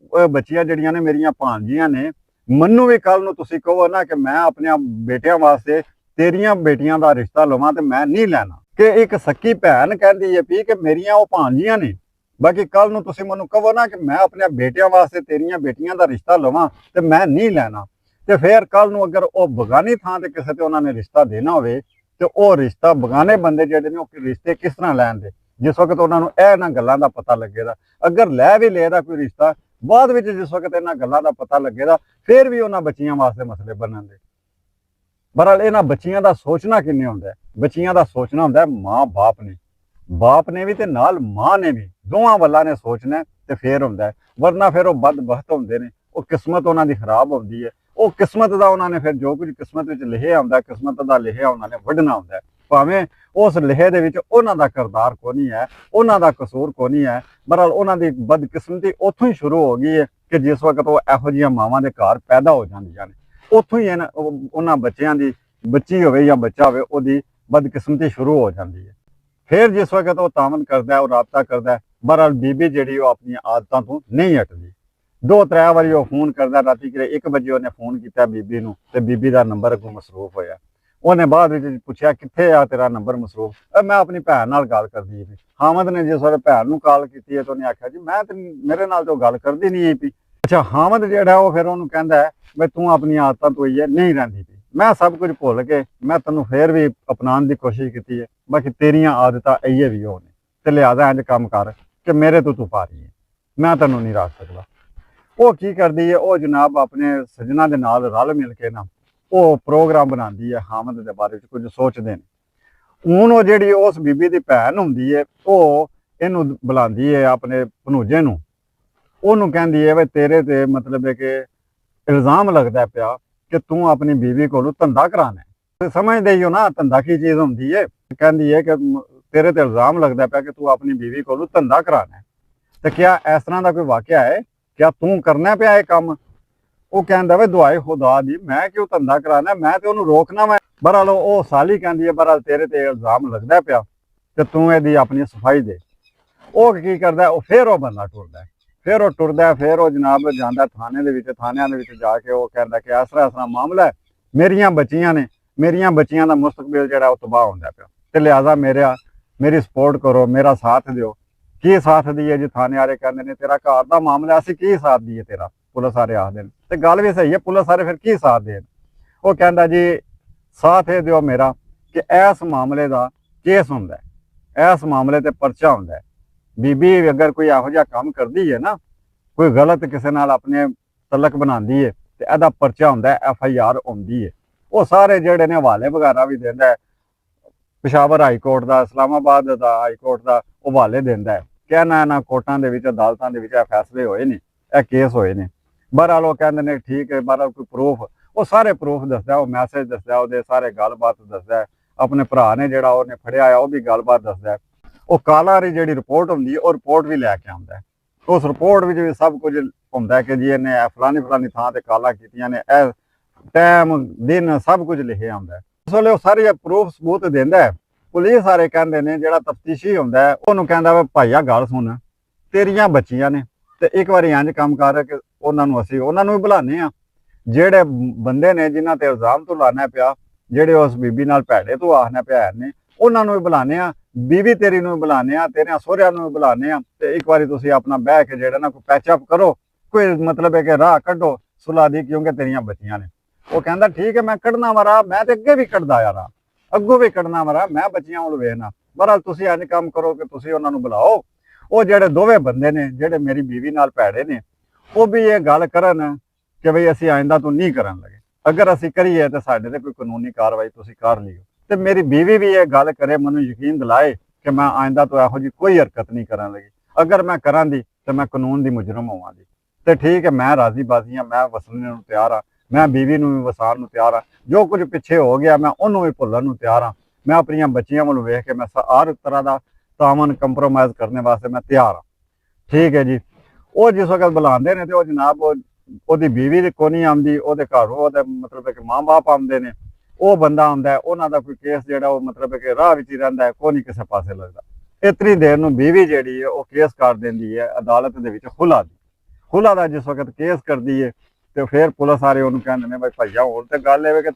ਬੱਚੀਆਂ ਜਿਹੜੀਆਂ ਨੇ ਮੇਰੀਆਂ ਭਾਂਜੀਆਂ ਨੇ, ਮੈਨੂੰ ਵੀ ਕੱਲ ਨੂੰ ਤੁਸੀਂ ਕਹੋ ਨਾ ਕਿ ਮੈਂ ਆਪਣੇ ਬੇਟਿਆਂ ਵਾਸਤੇ ਤੇਰੀਆਂ ਬੇਟੀਆਂ ਦਾ ਰਿਸ਼ਤਾ ਲਵਾਂ ਤੇ ਮੈਂ ਨਹੀਂ ਲੈਣਾ। ਕਿ ਇੱਕ ਸੱਕੀ ਭੈਣ ਕਹਿੰਦੀ ਹੈ ਵੀ ਕਿ ਮੇਰੀਆਂ ਉਹ ਭਾਂਜੀਆਂ ਨੇ, ਬਾਕੀ ਕੱਲ ਨੂੰ ਤੁਸੀਂ ਮੈਨੂੰ ਕਹੋ ਨਾ ਕਿ ਮੈਂ ਆਪਣੇ ਬੇਟਿਆਂ ਵਾਸਤੇ ਤੇਰੀਆਂ ਬੇਟੀਆਂ ਦਾ ਰਿਸ਼ਤਾ ਲਵਾਂ ਤੇ ਮੈਂ ਨਹੀਂ ਲੈਣਾ। ਤੇ ਫਿਰ ਕੱਲ ਨੂੰ ਅਗਰ ਉਹ ਬਗਾਨੀ ਥਾਂ ਤੇ ਕਿਸੇ ਤੇ ਉਹਨਾਂ ਨੇ ਰਿਸ਼ਤਾ ਦੇਣਾ ਹੋਵੇ ਤੇ ਉਹ ਰਿਸ਼ਤਾ ਬਗਾਨੇ ਬੰਦੇ ਜਿਹੜੇ ਨੇ ਉਹ ਰਿਸ਼ਤੇ ਕਿਸ ਤਰ੍ਹਾਂ ਲੈਣ ਦੇ, ਜਿਸ ਵਕਤ ਉਹਨਾਂ ਨੂੰ ਇਹਨਾਂ ਗੱਲਾਂ ਦਾ ਪਤਾ ਲੱਗੇਗਾ। ਅਗਰ ਲੈ ਵੀ ਲਏਦਾ ਕੋਈ ਰਿਸ਼ਤਾ, ਬਾਅਦ ਵਿੱਚ ਜਿਸ ਵਕਤ ਇਹਨਾਂ ਗੱਲਾਂ ਦਾ ਪਤਾ ਲੱਗੇਗਾ ਫਿਰ ਵੀ ਉਹਨਾਂ ਬੱਚੀਆਂ ਵਾਸਤੇ ਮਸਲੇ ਬਣਨ ਦੇ। ਬਹਰਹਾਲ ਇਹਨਾਂ ਬੱਚੀਆਂ ਦਾ ਸੋਚਣਾ ਕਿੰਨੇ ਹੁੰਦਾ ਹੈ? ਬੱਚੀਆਂ ਦਾ ਸੋਚਣਾ ਹੁੰਦਾ ਮਾਂ ਬਾਪ ਨੇ ਵੀ ਤੇ ਨਾਲ ਮਾਂ ਨੇ ਵੀ, ਦੋਵਾਂ ਵੱਲਾਂ ਨੇ ਸੋਚਣਾ ਤੇ ਫੇਰ ਹੁੰਦਾ ਹੈ। ਵਰਨਾ ਫਿਰ ਉਹ ਬਦਬਖਤ ਹੁੰਦੇ ਨੇ, ਉਹ ਕਿਸਮਤ ਉਹਨਾਂ ਦੀ ਖਰਾਬ ਹੁੰਦੀ ਹੈ। ਉਹ ਕਿਸਮਤ ਦਾ ਉਹਨਾਂ ਨੇ ਫਿਰ ਜੋ ਕੁਝ ਕਿਸਮਤ ਵਿੱਚ ਲਿਖਿਆ ਹੁੰਦਾ, ਕਿਸਮਤ ਦਾ ਲਿਖਿਆ ਉਹਨਾਂ ਨੇ ਵੱਢਣਾ ਹੁੰਦਾ। ਭਾਵੇਂ ਉਸ ਲਿਖੇ ਦੇ ਵਿੱਚ ਉਹਨਾਂ ਦਾ ਕਿਰਦਾਰ ਕੋਈ ਨਹੀਂ ਹੈ, ਉਹਨਾਂ ਦਾ ਕਸੂਰ ਕੋਈ ਨਹੀਂ ਹੈ। ਬਹਰਹਾਲ ਉਹਨਾਂ ਦੀ ਬਦਕਿਸਮਤੀ ਉੱਥੋਂ ਹੀ ਸ਼ੁਰੂ ਹੋ ਗਈ ਹੈ ਕਿ ਜਿਸ ਵਕਤ ਉਹ ਇਹੋ ਜਿਹੀਆਂ ਮਾਵਾਂ ਦੇ ਘਰ ਪੈਦਾ ਹੋ ਜਾਂਦੀਆਂ ਨੇ, ਉੱਥੋਂ ਹੀ ਉਹਨਾਂ ਬੱਚਿਆਂ ਦੀ, ਬੱਚੀ ਹੋਵੇ ਜਾਂ ਬੱਚਾ ਹੋਵੇ, ਉਹਦੀ ਬਦਕਿਸਮਤੀ ਸ਼ੁਰੂ ਹੋ ਜਾਂਦੀ ਹੈ। ਫਿਰ ਜਿਸ ਵਕਤ ਉਹ ਤਾਮਨ ਕਰਦਾ ਹੈ, ਉਹ ਰਾਬਤਾ ਕਰਦਾ ਹੈ, ਬਹਰਹਾਲ ਬੀਬੀ ਜਿਹੜੀ ਉਹ ਆਪਣੀਆਂ ਆਦਤਾਂ ਤੋਂ ਨਹੀਂ ਹਟਦੀ। 2-3 ਵਾਰੀ ਉਹ ਫੋਨ ਕਰਦਾ, ਰਾਤੀ ਕਿਤੇ 1 ਵਜੇ ਉਹਨੇ ਫੋਨ ਕੀਤਾ ਬੀਬੀ ਨੂੰ ਤੇ ਬੀਬੀ ਦਾ ਨੰਬਰ ਅੱਗੋਂ ਮਸਰੂਫ ਹੋਇਆ। ਉਹਨੇ ਬਾਅਦ ਵਿੱਚ ਪੁੱਛਿਆ ਕਿੱਥੇ ਆ ਤੇਰਾ ਨੰਬਰ ਮਸਰੂਫ? ਮੈਂ ਆਪਣੀ ਭੈਣ ਨਾਲ ਗੱਲ ਕਰਦੀ ਸੀ। ਹਾਮਦ ਨੇ ਜਿਸ ਵੇਲੇ ਭੈਣ ਨੂੰ ਕਾਲ ਕੀਤੀ ਹੈ ਤਾਂ ਉਹਨੇ ਆਖਿਆ ਜੀ ਮੈਂ ਤੇ ਮੇਰੇ ਨਾਲ ਤਾਂ ਗੱਲ ਕਰਦੀ ਨਹੀਂ ਪਈ। ਅੱਛਾ, ਹਾਮਦ ਜਿਹੜਾ ਉਹ ਫਿਰ ਉਹਨੂੰ ਕਹਿੰਦਾ ਵੀ ਤੂੰ ਆਪਣੀਆਂ ਆਦਤਾਂ ਤੋਂ ਹੀ ਨਹੀਂ ਰਹਿੰਦੀ ਪਈ, ਮੈਂ ਸਭ ਕੁਝ ਭੁੱਲ ਕੇ ਮੈਂ ਤੈਨੂੰ ਫੇਰ ਵੀ ਅਪਣਾਉਣ ਦੀ ਕੋਸ਼ਿਸ਼ ਕੀਤੀ ਹੈ, ਬਾਕੀ ਤੇਰੀਆਂ ਆਦਤਾਂ ਇਹ ਵੀ ਉਹ ਨੇ ਤੇ ਲਿਆਦਾ ਇੰਜ ਕੰਮ ਕਰ ਕਿ ਮੇਰੇ ਤੋਂ ਤੂੰ ਭਾਰੀ ਹੈ, ਮੈਂ ਤੈਨੂੰ ਨਹੀਂ ਰੱਖ ਸਕਦਾ। ਉਹ ਕੀ ਕਰਦੀ ਹੈ, ਉਹ ਜਨਾਬ ਆਪਣੇ ਸੱਜਣਾ ਦੇ ਨਾਲ ਰਲ ਮਿਲ ਕੇ ਨਾ ਉਹ ਪ੍ਰੋਗਰਾਮ ਬਣਾਉਂਦੀ ਹੈ, ਹਾਮਦ ਦੇ ਬਾਰੇ ਵਿੱਚ ਕੁਝ ਸੋਚਦੇ ਨੇ। ਹੁਣ ਉਹ ਜਿਹੜੀ ਉਸ ਬੀਬੀ ਦੀ ਭੈਣ ਹੁੰਦੀ ਹੈ ਉਹ ਇਹਨੂੰ ਬੁਲਾਉਂਦੀ ਹੈ ਆਪਣੇ ਭਣੋਜੇ ਨੂੰ, ਉਹਨੂੰ ਕਹਿੰਦੀ ਹੈ ਵੀ ਤੇਰੇ ਤੇ ਮਤਲਬ ਹੈ ਕਿ ਇਲਜ਼ਾਮ ਲੱਗਦਾ ਪਿਆ ਕਿ ਤੂੰ ਆਪਣੀ ਬੀਵੀ ਕੋਲੋਂ ਧੰਦਾ ਕਰਾਣਾ। ਤੇ ਸਮਝਦੇ ਹੀ ਹੋ ਨਾ ਧੰਦਾ ਕੀ ਚੀਜ਼ ਹੁੰਦੀ ਹੈ। ਕਹਿੰਦੀ ਹੈ ਕਿ ਤੇਰੇ ਤੇ ਇਲਜ਼ਾਮ ਲੱਗਦਾ ਪਿਆ ਕਿ ਤੂੰ ਆਪਣੀ ਬੀਵੀ ਕੋਲੋਂ ਧੰਦਾ ਕਰਾਣਾ ਤੇ ਕਿਆ ਇਸ ਤਰ੍ਹਾਂ ਦਾ ਕੋਈ ਵਾਕਿਆ ਹੈ, ਕਿਆ ਤੂੰ ਕਰਨਾ ਪਿਆ ਇਹ ਕੰਮ? ਉਹ ਕਹਿੰਦਾ ਵੇ ਦੁਆਏ ਖੁਦਾ ਦੀ, ਮੈਂ ਕਿਉਂ ਧੰਦਾ ਕਰਾਣਾ, ਮੈਂ ਤੇ ਉਹਨੂੰ ਰੋਕਣਾ ਮੈਂ। ਬਹਰਹਾਲ ਉਹ ਸਾਲੀ ਕਹਿੰਦੀ ਹੈ ਬਹਰਹਾਲ ਤੇਰੇ ਤੇ ਇਲਜ਼ਾਮ ਲੱਗਦਾ ਪਿਆ ਤੇ ਤੂੰ ਇਹਦੀ ਆਪਣੀ ਸਫਾਈ ਦੇ। ਉਹ ਕੀ ਕਰਦਾ, ਉਹ ਫਿਰ ਉਹ ਬੰਦਾ ਟੁਰਦਾ, ਫਿਰ ਉਹ ਟੁਰਦਾ, ਫਿਰ ਉਹ ਜਨਾਬ ਜਾਂਦਾ ਥਾਣੇ ਦੇ ਵਿੱਚ। ਥਾਣਿਆਂ ਦੇ ਵਿੱਚ ਜਾ ਕੇ ਉਹ ਕਹਿੰਦਾ ਕਿ ਇਸ ਤਰ੍ਹਾਂ ਮਾਮਲਾ ਹੈ, ਮੇਰੀਆਂ ਬੱਚੀਆਂ ਨੇ, ਮੇਰੀਆਂ ਬੱਚੀਆਂ ਦਾ ਮੁਸਤਕਬਲ ਜਿਹੜਾ ਉਹ ਤਬਾਹ ਹੁੰਦਾ ਪਿਆ ਤੇ ਲਿਹਾਜ਼ਾ ਮੇਰੀ ਸਪੋਰਟ ਕਰੋ, ਮੇਰਾ ਸਾਥ ਦਿਓ। ਕੀ ਸਾਥ ਦਈਏ ਜੀ? ਥਾਣੇ ਵਾਲੇ ਕਹਿੰਦੇ ਨੇ ਤੇਰਾ ਘਰ ਦਾ ਮਾਮਲਾ, ਅਸੀਂ ਕੀ ਸਾਥ ਦਈਏ ਤੇਰਾ? ਪੁਲਿਸ ਵਾਲੇ ਆਖਦੇ ਨੇ ਤੇ ਗੱਲ ਵੀ ਸਹੀ ਹੈ, ਪੁਲਿਸ ਵਾਲੇ ਫਿਰ ਕੀ ਸਾਥ ਦੇਣ? ਉਹ ਕਹਿੰਦਾ ਜੀ ਸਾਥ ਇਹ ਦਿਓ ਮੇਰਾ ਕਿ ਇਸ ਮਾਮਲੇ ਦਾ ਕੇਸ ਹੁੰਦਾ ਹੈ, ਇਸ ਮਾਮਲੇ ਤੇ ਪਰਚਾ ਹੁੰਦਾ ਹੈ। ਬੀਬੀ ਅਗਰ ਕੋਈ ਇਹੋ ਜਿਹਾ ਕੰਮ ਕਰਦੀ ਹੈ ਨਾ, ਕੋਈ ਗਲਤ ਕਿਸੇ ਨਾਲ ਆਪਣੇ ਤਲਕ ਬਣਾਉਂਦੀ ਹੈ ਤੇ ਇਹਦਾ ਪਰਚਾ ਹੁੰਦਾ, FIR ਹੁੰਦੀ ਹੈ। ਉਹ ਸਾਰੇ ਜਿਹੜੇ ਨੇ ਹਵਾਲੇ ਵਗੈਰਾ ਵੀ ਦਿੰਦਾ ਹੈ, ਪਿਸ਼ਾਵਰ ਹਾਈ ਕੋਰਟ ਦਾ, ਇਸਲਾਮਾਬਾਦ ਦਾ ਹਾਈ ਕੋਰਟ ਦਾ ਹਵਾਲੇ ਦਿੰਦਾ ਹੈ ਕਿ ਇਹਨਾਂ ਕੋਰਟਾਂ ਦੇ ਵਿੱਚ, ਅਦਾਲਤਾਂ ਦੇ ਵਿੱਚ ਇਹ ਫੈਸਲੇ ਹੋਏ ਨੇ, ਇਹ ਕੇਸ ਹੋਏ ਨੇ। ਬਹਰਹਾਲ ਉਹ ਕਹਿੰਦੇ ਨੇ ਠੀਕ ਹੈ, ਬਹਰਹਾਲ ਕੋਈ ਪ੍ਰੂਫ, ਉਹ ਸਾਰੇ ਪ੍ਰੂਫ ਦੱਸਦਾ, ਉਹ ਮੈਸੇਜ ਦੱਸਦਾ, ਉਹਦੇ ਸਾਰੇ ਗੱਲਬਾਤ ਦੱਸਦਾ, ਆਪਣੇ ਭਰਾ ਨੇ ਜਿਹੜਾ ਉਹਨੇ ਫੜਿਆ ਆ ਉਹ ਵੀ ਗੱਲਬਾਤ ਦੱਸਦਾ। ਉਹ ਕਾਲਾ ਦੀ ਜਿਹੜੀ ਰਿਪੋਰਟ ਹੁੰਦੀ ਹੈ ਉਹ ਰਿਪੋਰਟ ਵੀ ਲੈ ਕੇ ਆਉਂਦਾ। ਉਸ ਰਿਪੋਰਟ ਵਿੱਚ ਵੀ ਸਭ ਕੁਝ ਹੁੰਦਾ ਕਿ ਜੀ ਇਹਨੇ ਫਲਾਨੀ ਥਾਂ ਤੇ ਕਾਲਾ ਕੀਤੀਆਂ ਨੇ, ਇਹ ਟਾਈਮ ਦਿਨ ਸਭ ਕੁਝ ਲਿਖਿਆ ਹੁੰਦਾ। ਇਸ ਵੇਲੇ ਉਹ ਸਾਰੇ ਪ੍ਰੂਫ ਸਬੂਤ ਦਿੰਦਾ। ਪੁਲਿਸ ਸਾਰੇ ਕਹਿੰਦੇ ਨੇ, ਜਿਹੜਾ ਤਫਤੀਸ਼ੀ ਹੁੰਦਾ ਉਹਨੂੰ ਕਹਿੰਦਾ ਵਾ ਭਾਈਆ ਗੱਲ ਸੁਣ, ਤੇਰੀਆਂ ਬੱਚੀਆਂ ਨੇ ਤੇ ਇੱਕ ਵਾਰੀ ਇੰਜ ਕੰਮ ਕਰ ਕਿ ਉਹਨਾਂ ਨੂੰ ਵੀ ਬੁਲਾਉਂਦੇ ਆ, ਜਿਹੜੇ ਬੰਦੇ ਨੇ ਜਿਨ੍ਹਾਂ ਤੇ ਇਲਜ਼ਾਮ ਤੋਂ ਲਾਣਾ ਪਿਆ, ਜਿਹੜੇ ਉਸ ਬੀਬੀ ਨਾਲ ਭੈੜੇ ਤੋਂ ਆਖਣਾ ਪਿਆ ਨੇ, ਉਹਨਾਂ ਨੂੰ ਵੀ ਬੁਲਾਉਂਦੇ ਆ, ਬੀਬੀ ਤੇਰੀ ਨੂੰ ਵੀ ਬੁਲਾਉਂਦੇ ਆ, ਤੇਰੇ ਸਹੁਰਿਆਂ ਨੂੰ ਵੀ ਬੁਲਾਉਂਦੇ ਆ ਤੇ ਇੱਕ ਵਾਰੀ ਤੁਸੀਂ ਆਪਣਾ ਬਹਿ ਕੇ ਜਿਹੜਾ ਨਾ ਕੋਈ ਪੈਚਅਪ ਕਰੋ, ਕੋਈ ਮਤਲਬ ਹੈ ਕਿ ਰਾਹ ਕੱਢੋ ਸੁਲਾਹ ਦੀ, ਕਿਉਂਕਿ ਤੇਰੀਆਂ ਬੱਚੀਆਂ ਨੇ। ਉਹ ਕਹਿੰਦਾ ਠੀਕ ਹੈ ਮੈਂ ਕੱਢਣਾ ਵਾਰਾ, ਮੈਂ ਤੇ ਅੱਗੇ ਵੀ ਕੱਢਦਾ ਆ ਰਾਹ, ਅੱਗੋਂ ਵੀ ਕੱਢਣਾ ਵਾਰਾ, ਮੈਂ ਬੱਚੀਆਂ ਵੱਲ ਵੇਖਣਾ। ਬਹਰਾਲ ਤੁਸੀਂ ਇੰਜ ਕੰਮ ਕਰੋ ਕਿ ਤੁਸੀਂ ਉਹਨਾਂ ਨੂੰ ਬੁਲਾਓ। ਉਹ ਜਿਹੜੇ ਦੋਵੇਂ ਬੰਦੇ ਨੇ ਜਿਹੜੇ ਮੇਰੀ ਬੀਵੀ ਨਾਲ ਭੈੜੇ ਨੇ, ਉਹ ਵੀ ਇਹ ਗੱਲ ਕਰਨ ਕਿ ਬਈ ਅਸੀਂ ਆਇੰਦਾ ਤੋਂ ਨਹੀਂ ਕਰਨ ਲੱਗੇ। ਅਗਰ ਅਸੀਂ ਕਰੀਏ ਤਾਂ ਸਾਡੇ ਤੇ ਕੋਈ ਕਾਨੂੰਨੀ ਕਾਰਵਾਈ ਤੁਸੀਂ ਕਰ ਲਿਓ। ਤੇ ਮੇਰੀ ਬੀਵੀ ਵੀ ਇਹ ਗੱਲ ਕਰੇ, ਮੈਨੂੰ ਯਕੀਨ ਦਿਲਾਏ ਕਿ ਮੈਂ ਆਇੰਦਾ ਤੋਂ ਇਹੋ ਜਿਹੀ ਕੋਈ ਹਰਕਤ ਨਹੀਂ ਕਰਨ ਲੱਗੀ। ਅਗਰ ਮੈਂ ਕਰਾਂ ਦੀ ਤੇ ਮੈਂ ਕਾਨੂੰਨ ਦੀ ਮੁਜਰਮ ਹੋਵਾਂਗੀ। ਤੇ ਠੀਕ ਹੈ, ਮੈਂ ਰਾਜ਼ੀ ਬਾਜ਼ੀ ਹਾਂ, ਮੈਂ ਵਸਣ ਨੂੰ ਤਿਆਰ ਹਾਂ, ਮੈਂ ਬੀਵੀ ਨੂੰ ਵੀ ਵਸਾਉਣ ਨੂੰ ਤਿਆਰ ਹਾਂ। ਜੋ ਕੁਝ ਪਿੱਛੇ ਹੋ ਗਿਆ ਮੈਂ ਉਹਨੂੰ ਵੀ ਭੁੱਲਣ ਨੂੰ ਤਿਆਰ ਹਾਂ। ਮੈਂ ਆਪਣੀਆਂ ਬੱਚੀਆਂ ਵੱਲ ਵੇਖ ਕੇ ਮੈਂ ਹਰ ਤਰ੍ਹਾਂ ਦਾ ਤਾਮਨ ਕੰਪਰੋਮਾਈਜ਼ ਕਰਨ ਵਾਸਤੇ ਮੈਂ ਤਿਆਰ ਹਾਂ। ਠੀਕ ਹੈ ਜੀ। ਉਹ ਜਿਸ ਵਕਤ ਬੁਲਾਉਂਦੇ ਨੇ ਤੇ ਉਹ ਜਨਾਬ ਉਹਦੀ ਬੀਵੀ ਦੇ ਕੋ ਨਹੀਂ ਆਉਂਦੀ, ਉਹਦੇ ਘਰ ਉਹਦੇ ਮਤਲਬ ਕਿ ਮਾਂ ਬਾਪ ਆਉਂਦੇ ਨੇ, ਉਹ ਬੰਦਾ ਆਉਂਦਾ, ਉਹਨਾਂ ਦਾ ਕੋਈ ਕੇਸ ਜਿਹੜਾ ਉਹ ਮਤਲਬ ਕਿ ਰਾਹ ਵਿੱਚ ਹੀ ਰਹਿੰਦਾ ਹੈ, ਕੋਈ ਨਹੀਂ ਕਿਸੇ ਪਾਸੇ ਲੱਗਦਾ। ਇਤਨੀ ਦੇਰ ਨੂੰ ਬੀਵੀ ਜਿਹੜੀ ਹੈ ਉਹ ਕੇਸ ਕਰ ਦਿੰਦੀ ਹੈ ਅਦਾਲਤ ਦੇ ਵਿੱਚ ਹੁਲਾ ਦਾ ਜਿਸ ਵਕਤ ਕੇਸ ਕਰਦੀ ਹੈ ਤੇ ਫਿਰ ਪੁਲਿਸ ਵਾਲੇ ਉਹਨੂੰ ਕਹਿੰਦੇ ਨੇ ਬਈ ਭਈਆ ਹੁਣ ਤੇ ਗੱਲ ਇਹ ਕਿ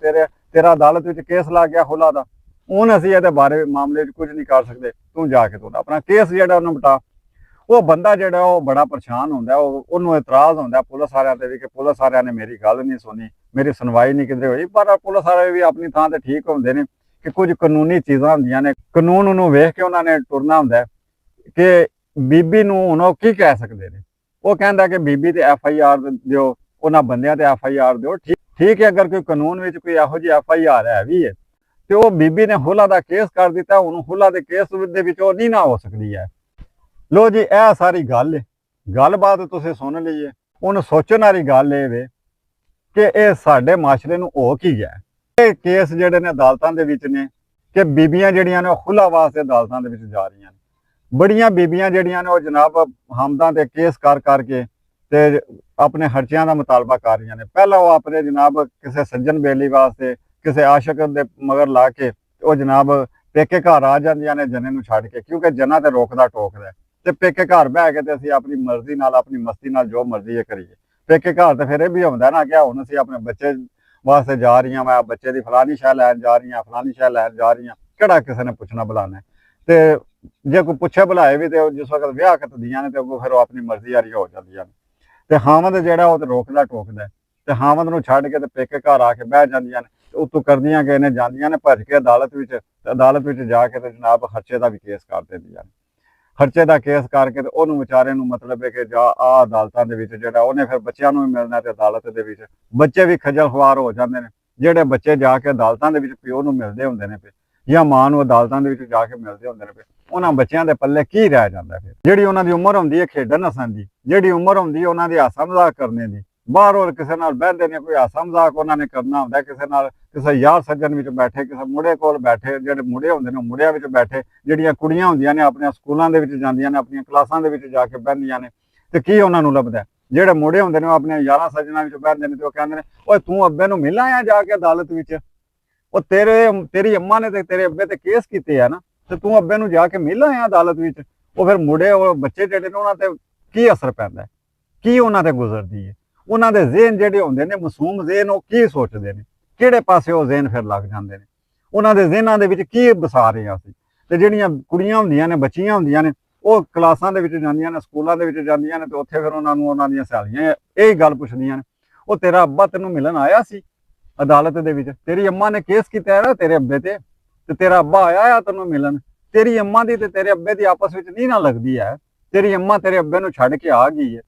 ਤੇਰਾ ਅਦਾਲਤ ਵਿੱਚ ਕੇਸ ਲੱਗ ਗਿਆ ਹੁਲਾ ਦਾ, ਹੁਣ ਅਸੀਂ ਇਹਦੇ ਬਾਰੇ ਮਾਮਲੇ ਵਿੱਚ ਕੁਝ ਨਹੀਂ ਕਰ ਸਕਦੇ, ਤੂੰ ਜਾ ਕੇ ਤੁਹਾਡਾ ਆਪਣਾ ਕੇਸ ਜਿਹੜਾ ਉਹਨੂੰ ਬਤਾ। ਉਹ ਬੰਦਾ ਜਿਹੜਾ ਉਹ ਬੜਾ ਪਰੇਸ਼ਾਨ ਹੁੰਦਾ, ਉਹਨੂੰ ਇਤਰਾਜ਼ ਹੁੰਦਾ ਪੁਲਿਸ ਵਾਲਿਆਂ ਤੇ ਵੀ ਕਿ ਪੁਲਿਸ ਵਾਲਿਆਂ ਨੇ ਮੇਰੀ ਗੱਲ ਨਹੀਂ ਸੁਣੀ, ਮੇਰੀ ਸੁਣਵਾਈ ਨਹੀਂ ਕਿਧਰੇ ਹੋਈ। ਪਰ ਪੁਲਿਸ ਵਾਲੇ ਵੀ ਆਪਣੀ ਥਾਂ ਤੇ ਠੀਕ ਹੁੰਦੇ ਨੇ ਕਿ ਕੁਝ ਕਾਨੂੰਨੀ ਚੀਜ਼ਾਂ ਹੁੰਦੀਆਂ ਨੇ, ਕਾਨੂੰਨ ਨੂੰ ਵੇਖ ਕੇ ਉਹਨਾਂ ਨੇ ਟੁਰਨਾ ਹੁੰਦਾ ਕਿ ਬੀਬੀ ਨੂੰ ਹੁਣ ਉਹ ਕੀ ਕਹਿ ਸਕਦੇ ਨੇ। ਉਹ ਕਹਿੰਦਾ ਕਿ ਬੀਬੀ ਤੇ FIR ਦਿਓ, ਉਹਨਾਂ ਬੰਦਿਆਂ ਤੇ FIR ਦਿਓ। ਠੀਕ ਹੈ, ਅਗਰ ਕੋਈ ਕਾਨੂੰਨ ਵਿੱਚ ਕੋਈ ਇਹੋ ਜਿਹੀ FIR ਹੈ ਵੀ ਹੈ ਤੇ ਉਹ ਬੀਬੀ ਨੇ ਹੁਲਾ ਦਾ ਕੇਸ ਕਰ ਦਿੱਤਾ, ਹੁਣ ਹੁਲਾ ਦੇ ਕੇਸ ਦੇ ਵਿੱਚ ਉਹ ਨਹੀਂ ਨਾ ਹੋ ਸਕਦੀ ਹੈ। ਲੋ ਜੀ, ਇਹ ਸਾਰੀ ਗੱਲ ਹੈ, ਗੱਲਬਾਤ ਤੁਸੀਂ ਸੁਣ ਲਈਏ। ਹੁਣ ਸੋਚਣ ਵਾਲੀ ਗੱਲ ਇਹ ਵੇ ਕਿ ਇਹ ਸਾਡੇ ਮਾਸ਼ਰੇ ਨੂੰ ਹੋ ਕੀ ਗਿਆ। ਇਹ ਕੇਸ ਜਿਹੜੇ ਨੇ ਅਦਾਲਤਾਂ ਦੇ ਵਿੱਚ ਨੇ ਕਿ ਬੀਬੀਆਂ ਜਿਹੜੀਆਂ ਨੇ ਉਹ ਖੁੱਲਾ ਵਾਸਤੇ ਅਦਾਲਤਾਂ ਦੇ ਵਿੱਚ ਜਾ ਰਹੀਆਂ ਨੇ। ਬੜੀਆਂ ਬੀਬੀਆਂ ਜਿਹੜੀਆਂ ਨੇ ਉਹ ਜਨਾਬ ਹਮਦਾਂ ਤੇ ਕੇਸ ਕਰ ਕਰਕੇ ਤੇ ਆਪਣੇ ਖਰਚਿਆਂ ਦਾ ਮੁਤਾਲਬਾ ਕਰ ਰਹੀਆਂ ਨੇ। ਪਹਿਲਾਂ ਉਹ ਆਪਣੇ ਜਨਾਬ ਕਿਸੇ ਸੱਜਣ ਬੇਲੀ ਵਾਸਤੇ ਕਿਸੇ ਆਸ਼ਿਕ ਦੇ ਮਗਰ ਲਾ ਕੇ ਉਹ ਜਨਾਬ ਪੇਕੇ ਘਰ ਆ ਜਾਂਦੀਆਂ ਨੇ ਜਨੇ ਨੂੰ ਛੱਡ ਕੇ, ਕਿਉਂਕਿ ਜਨਾ ਤੇ ਰੋਕਦਾ ਟੋਕਦਾ ਤੇ ਪੇਕੇ ਘਰ ਬਹਿ ਕੇ ਤੇ ਅਸੀਂ ਆਪਣੀ ਮਰਜ਼ੀ ਨਾਲ ਆਪਣੀ ਮਸਤੀ ਨਾਲ ਜੋ ਮਰਜ਼ੀ ਕਰੀਏ। ਪੇਕੇ ਘਰ ਤੇ ਫਿਰ ਇਹ ਵੀ ਹੁੰਦਾ ਨਾ ਕਿ ਹੁਣ ਅਸੀਂ ਆਪਣੇ ਬੱਚੇ ਵਾਸਤੇ ਜਾ ਰਹੀਆਂ, ਮੈਂ ਬੱਚੇ ਦੀ ਫਲਾਨੀ ਸ਼ੈ ਲੈਣ ਜਾ ਰਹੀਆਂ, ਫਲਾਨੀ ਸ਼ੈ ਲੈਣ ਜਾ ਰਹੀਆਂ, ਕਿਹੜਾ ਕਿਸੇ ਨੇ ਪੁੱਛਣਾ ਬੁਲਾਣਾ। ਤੇ ਜੇ ਕੋਈ ਪੁੱਛੇ ਬੁਲਾਏ ਵੀ ਤੇ ਜਿਸ ਵਕਤ ਵਿਆਹ ਕਰਦੀਆਂ ਨੇ ਤੇ ਅੱਗੋਂ ਫਿਰ ਉਹ ਆਪਣੀ ਮਰਜ਼ੀ ਵਾਲੀ ਹੋ ਜਾਂਦੀਆਂ ਨੇ ਤੇ ਹਾਮਦ ਜਿਹੜਾ ਉਹ ਤੇ ਰੋਕਦਾ ਟੋਕਦਾ ਤੇ ਹਾਮਦ ਨੂੰ ਛੱਡ ਕੇ ਤੇ ਪੇਕੇ ਘਰ ਆ ਕੇ ਬਹਿ ਜਾਂਦੀਆਂ ਨੇ। ਉਤੋਂ ਕਰਦੀਆਂ ਕਿ ਇਹਨੇ ਜਾਂਦੀਆਂ ਨੇ ਭੱਜ ਕੇ ਅਦਾਲਤ ਵਿੱਚ ਜਾ ਕੇ ਤੇ ਜਨਾਬ ਖਰਚੇ ਦਾ ਵੀ ਕੇਸ ਕਰ ਦਿੰਦੀਆਂ ਨੇ। ਖਰਚੇ ਦਾ ਕੇਸ ਕਰਕੇ ਤੇ ਉਹਨੂੰ ਵਿਚਾਰੇ ਨੂੰ ਮਤਲਬ ਹੈ ਕਿ ਜਾ ਆ ਅਦਾਲਤਾਂ ਦੇ ਵਿੱਚ ਜਿਹੜਾ ਉਹਨੇ ਫਿਰ ਬੱਚਿਆਂ ਨੂੰ ਵੀ ਮਿਲਣਾ ਤੇ ਅਦਾਲਤ ਦੇ ਵਿੱਚ ਬੱਚੇ ਵੀ ਖੱਜਲ ਖੁਆਰ ਹੋ ਜਾਂਦੇ ਨੇ। ਜਿਹੜੇ ਬੱਚੇ ਜਾ ਕੇ ਅਦਾਲਤਾਂ ਦੇ ਵਿੱਚ ਪਿਓ ਨੂੰ ਮਿਲਦੇ ਹੁੰਦੇ ਨੇ ਜਾਂ ਮਾਂ ਨੂੰ ਅਦਾਲਤਾਂ ਦੇ ਵਿੱਚ ਜਾ ਕੇ ਮਿਲਦੇ ਹੁੰਦੇ ਨੇ, ਉਹਨਾਂ ਬੱਚਿਆਂ ਦੇ ਪੱਲੇ ਕੀ ਰਹਿ ਜਾਂਦਾ। ਫਿਰ ਜਿਹੜੀ ਉਹਨਾਂ ਦੀ ਉਮਰ ਹੁੰਦੀ ਹੈ ਖੇਡਣ ਹੱਸਣ ਦੀ, ਜਿਹੜੀ ਉਮਰ ਹੁੰਦੀ ਹੈ ਉਹਨਾਂ ਦੀ ਹਾਸਾ ਮਜ਼ਾਕ ਕਰਨੇ ਦੀ, ਬਾਹਰੋਂ ਕਿਸੇ ਨਾਲ ਬਹਿੰਦੇ ਨੇ ਕੋਈ ਹਾਸਾ ਮਜ਼ਾਕ ਉਹਨਾਂ ਨੇ ਕਰਨਾ ਹੁੰਦਾ, ਕਿਸੇ ਨਾਲ ਕਿਸੇ ਯਾਰ ਸੱਜਣ ਵਿੱਚ ਬੈਠੇ, ਕਿਸੇ ਮੁੰਡੇ ਕੋਲ ਬੈਠੇ, ਜਿਹੜੇ ਮੁੰਡੇ ਹੁੰਦੇ ਨੇ ਮੁੰਡਿਆਂ ਵਿੱਚ ਬੈਠੇ, ਜਿਹੜੀਆਂ ਕੁੜੀਆਂ ਹੁੰਦੀਆਂ ਨੇ ਆਪਣੀਆਂ ਸਕੂਲਾਂ ਦੇ ਵਿੱਚ ਜਾਂਦੀਆਂ ਨੇ, ਆਪਣੀਆਂ ਕਲਾਸਾਂ ਦੇ ਵਿੱਚ ਜਾ ਕੇ ਬਹਿੰਦੀਆਂ ਨੇ ਤੇ ਕੀ ਉਹਨਾਂ ਨੂੰ ਲੱਭਦਾ। ਜਿਹੜੇ ਮੁੰਡੇ ਹੁੰਦੇ ਨੇ ਉਹ ਆਪਣੇ ਯਾਰਾਂ ਸੱਜਣਾਂ ਵਿੱਚ ਬਹਿੰਦੇ ਨੇ ਤੇ ਉਹ ਕਹਿੰਦੇ ਨੇ ਓਏ ਤੂੰ ਅੱਬੇ ਨੂੰ ਮਿਲ ਆਇਆ ਜਾ ਕੇ ਅਦਾਲਤ ਵਿੱਚ, ਉਹ ਤੇਰੀ ਅੰਮਾ ਨੇ ਤੇ ਤੇਰੇ ਅੱਬੇ ਤੇ ਕੇਸ ਕੀਤੇ ਆ ਨਾ ਤੇ ਤੂੰ ਅੱਬੇ ਨੂੰ ਜਾ ਕੇ ਮਿਲ ਆਇਆ ਅਦਾਲਤ ਵਿੱਚ। ਉਹ ਫਿਰ ਮੁੰਡੇ ਉਹ ਬੱਚੇ ਜਿਹੜੇ ਨੇ ਉਹਨਾਂ ਤੇ ਕੀ ਅਸਰ ਪੈਂਦਾ, ਕੀ ਉਹਨਾਂ ਤੇ ਗੁਜ਼ਰਦੀ ਹੈ, ਉਹਨਾਂ ਦੇ ਜ਼ਿਹਨ ਜਿਹੜੇ ਹੁੰਦੇ ਨੇ ਮਾਸੂਮ ਜ਼ਿਹਨ, ਉਹ ਕੀ ਸੋਚਦੇ ਨੇ, ਕਿਹੜੇ ਪਾਸੇ ਉਹ ਜ਼ਿਹਨ ਫਿਰ ਲੱਗ ਜਾਂਦੇ ਨੇ, ਉਹਨਾਂ ਦੇ ਜ਼ਿਹਨਾਂ ਦੇ ਵਿੱਚ ਕੀ ਵਸਾ ਰਹੇ ਅਸੀਂ। ਤੇ ਜਿਹੜੀਆਂ ਕੁੜੀਆਂ ਹੁੰਦੀਆਂ ਨੇ ਬੱਚੀਆਂ ਹੁੰਦੀਆਂ ਨੇ ਉਹ ਕਲਾਸਾਂ ਦੇ ਵਿੱਚ ਜਾਂਦੀਆਂ ਨੇ, ਸਕੂਲਾਂ ਦੇ ਵਿੱਚ ਜਾਂਦੀਆਂ ਨੇ ਤੇ ਉੱਥੇ ਫਿਰ ਉਹਨਾਂ ਨੂੰ ਉਹਨਾਂ ਦੀਆਂ ਸਹੇਲੀਆਂ ਇਹ ਗੱਲ ਪੁੱਛਦੀਆਂ ਨੇ ਉਹ ਤੇਰਾ ਅੱਬਾ ਤੈਨੂੰ ਮਿਲਣ ਆਇਆ ਸੀ ਅਦਾਲਤ ਦੇ ਵਿੱਚ, ਤੇਰੀ ਅੰਮਾ ਨੇ ਕੇਸ ਕੀਤਾ ਹੈ ਨਾ ਤੇਰੇ ਅੱਬੇ ਤੇ ਤੇਰਾ ਅੱਬਾ ਆਇਆ ਤੈਨੂੰ ਮਿਲਣ। ਤੇਰੀ ਅੰਮਾ ਦੀ ਤੇ ਤੇਰੇ ਅੱਬੇ ਦੀ ਆਪਸ ਵਿੱਚ ਨਹੀਂ ਨਾ ਲੱਗਦੀ ਹੈ, ਤੇਰੀ ਅੰਮਾ ਤੇਰੇ ਅੱਬੇ ਨੂੰ ਛੱਡ ਕੇ ਆ ਗਈ ਹੈ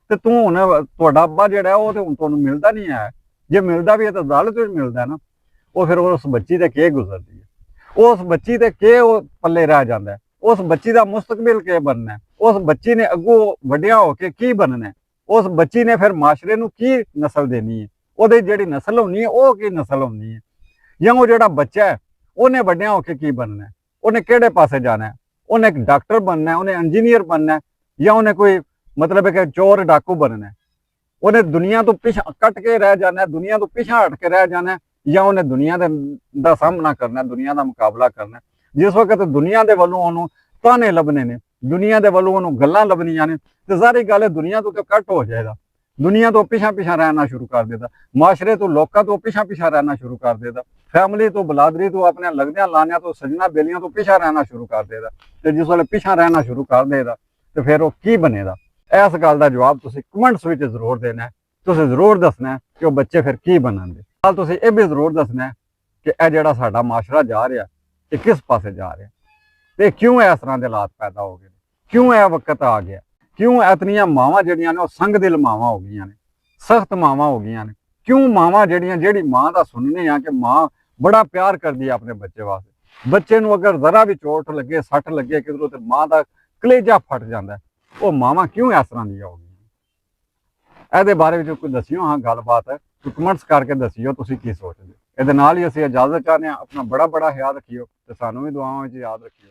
ਤੇ ਤੂੰ ਹੁਣ ਤੁਹਾਡਾ ਅੱਬਾ ਜਿਹੜਾ ਉਹ ਤੇ ਹੁਣ ਤੁਹਾਨੂੰ ਮਿਲਦਾ ਨਹੀਂ ਹੈ। ਜੇ ਮਿਲਦਾ ਵੀ ਹੈ ਤਾਂ ਅਦਾਲਤ ਵਿੱਚ ਮਿਲਦਾ ਨਾ। ਉਹ ਫਿਰ ਉਸ ਬੱਚੀ ਤੇ ਕੀ ਗੁਜ਼ਰਦੀ ਹੈ, ਉਸ ਬੱਚੀ ਤੇ ਕੀ ਉਹ ਪੱਲੇ ਰਹਿ ਜਾਂਦਾ, ਉਸ ਬੱਚੀ ਦਾ ਮੁਸਤਕਬਲ ਕੀ ਬਣਨਾ, ਉਸ ਬੱਚੀ ਨੇ ਅੱਗੋਂ ਵੱਡਿਆਂ ਹੋ ਕੇ ਕੀ ਬਣਨਾ, ਉਸ ਬੱਚੀ ਨੇ ਫਿਰ ਮਾਸ਼ਰੇ ਨੂੰ ਕੀ ਨਸਲ ਦੇਣੀ ਹੈ, ਉਹਦੀ ਜਿਹੜੀ ਨਸਲ ਹੋਣੀ ਹੈ ਉਹ ਕੀ ਨਸਲ ਹੋਣੀ ਹੈ। ਜਾਂ ਉਹ ਜਿਹੜਾ ਬੱਚਾ ਹੈ ਉਹਨੇ ਵੱਡਿਆਂ ਹੋ ਕੇ ਕੀ ਬਣਨਾ, ਉਹਨੇ ਕਿਹੜੇ ਪਾਸੇ ਜਾਣਾ, ਉਹਨੇ ਇੱਕ ਡਾਕਟਰ ਬਣਨਾ, ਉਹਨੇ ਇੰਜੀਨੀਅਰ ਬਣਨਾ ਜਾਂ ਉਹਨੇ ਕੋਈ ਮਤਲਬ ਹੈ ਕਿ ਚੋਰ ਡਾਕੂ ਬਣਨਾ, ਉਹਨੇ ਦੁਨੀਆ ਤੋਂ ਪਿੱਛਾ ਕੱਟ ਕੇ ਰਹਿ ਜਾਣਾ, ਦੁਨੀਆ ਤੋਂ ਪਿੱਛਾ ਹਟ ਕੇ ਰਹਿ ਜਾਣਾ ਜਾਂ ਉਹਨੇ ਦੁਨੀਆ ਦਾ ਸਾਹਮਣਾ ਕਰਨਾ, ਦੁਨੀਆ ਦਾ ਮੁਕਾਬਲਾ ਕਰਨਾ। ਜਿਸ ਵਕਤ ਦੁਨੀਆ ਦੇ ਵੱਲੋਂ ਉਹਨੂੰ ਤਾਨੇ ਲੱਭਣੇ ਨੇ, ਦੁਨੀਆ ਦੇ ਵੱਲੋਂ ਉਹਨੂੰ ਗੱਲਾਂ ਲੱਭਣੀਆਂ ਨੇ ਤੇ ਸਾਰੀ ਗੱਲ ਦੁਨੀਆ ਤੋਂ ਕੱਟ ਹੋ ਜਾਏਗਾ, ਦੁਨੀਆ ਤੋਂ ਪਿੱਛਾ ਰਹਿਣਾ ਸ਼ੁਰੂ ਕਰ ਦੇਦਾ, ਮਾਸ਼ਰੇ ਤੋਂ ਲੋਕਾਂ ਤੋਂ ਪਿੱਛਾ ਰਹਿਣਾ ਸ਼ੁਰੂ ਕਰ ਦੇਦਾ, ਫੈਮਿਲੀ ਤੋਂ ਬਲਾਦਰੀ ਤੋਂ ਆਪਣੇ ਲੱਗਦਿਆਂ ਲਾਣਿਆਂ ਤੋਂ ਸਜਣਾ ਬੇਲੀਆਂ ਤੋਂ ਪਿੱਛਾ ਰਹਿਣਾ ਸ਼ੁਰੂ ਕਰ ਦੇਦਾ। ਤੇ ਜਿਸ ਵੇਲੇ ਪਿੱਛਾ ਰਹਿਣਾ ਸ਼ੁਰੂ ਕਰ ਦੇਦਾ ਤੇ ਫਿਰ ਉਹ ਕੀ ਬਣੇਗਾ। ਇਸ ਗੱਲ ਦਾ ਜਵਾਬ ਤੁਸੀਂ ਕਮੈਂਟਸ ਵਿੱਚ ਜ਼ਰੂਰ ਦੇਣਾ, ਤੁਸੀਂ ਜ਼ਰੂਰ ਦੱਸਣਾ ਕਿ ਉਹ ਬੱਚੇ ਫਿਰ ਕੀ ਬਣਨਗੇ। ਨਾਲ ਤੁਸੀਂ ਇਹ ਵੀ ਜ਼ਰੂਰ ਦੱਸਣਾ ਕਿ ਇਹ ਜਿਹੜਾ ਸਾਡਾ ਮਾਸ਼ਰਾ ਜਾ ਰਿਹਾ ਇਹ ਕਿਸ ਪਾਸੇ ਜਾ ਰਿਹਾ। ਤੇ ਕਿਉਂ ਇਸ ਤਰ੍ਹਾਂ ਦੇ ਹਾਲਾਤ ਪੈਦਾ ਹੋ ਗਏ, ਕਿਉਂ ਇਹ ਵਕਤ ਆ ਗਿਆ, ਕਿਉਂ ਇਤਨੀਆਂ ਮਾਵਾਂ ਜਿਹੜੀਆਂ ਨੇ ਉਹ ਸੰਗ ਦਿਲ ਮਾਵਾਂ ਹੋ ਗਈਆਂ ਨੇ, ਸਖਤ ਮਾਵਾਂ ਹੋ ਗਈਆਂ ਨੇ। ਕਿਉਂ ਮਾਵਾਂ ਜਿਹੜੀ ਮਾਂ ਦਾ ਸੁਣਨੇ ਆ ਕਿ ਮਾਂ ਬੜਾ ਪਿਆਰ ਕਰਦੀ ਹੈ ਆਪਣੇ ਬੱਚੇ ਵਾਸਤੇ, ਬੱਚੇ ਨੂੰ ਅਗਰ ਜ਼ਰਾ ਵੀ ਚੋਟ ਲੱਗੇ, ਸੱਟ ਲੱਗੇ ਕਿਧਰੋਂ, ਤੇ ਮਾਂ ਦਾ ਕਲੇਜਾ ਫਟ ਜਾਂਦਾ। ਉਹ ਮਾਵਾਂ ਕਿਉਂ ਇਸ ਤਰ੍ਹਾਂ ਦੀਆਂ ਹੋ ਗਈਆਂ? ਇਹਦੇ ਬਾਰੇ ਵਿੱਚ ਕੋਈ ਦੱਸਿਓ, ਹਾਂ ਗੱਲਬਾਤ ਹੈ, ਕਮੈਂਟਸ ਕਰਕੇ ਦੱਸਿਓ ਤੁਸੀਂ ਕੀ ਸੋਚਦੇ। ਇਹਦੇ ਨਾਲ ਹੀ ਅਸੀਂ ਇਜਾਜ਼ਤ ਚਾਹੁੰਦੇ ਹਾਂ। ਆਪਣਾ ਬੜਾ ਖਿਆਲ ਰੱਖਿਓ ਤੇ ਸਾਨੂੰ ਵੀ ਦੁਆਵਾਂ ਵਿੱਚ ਯਾਦ ਰੱਖਿਓ।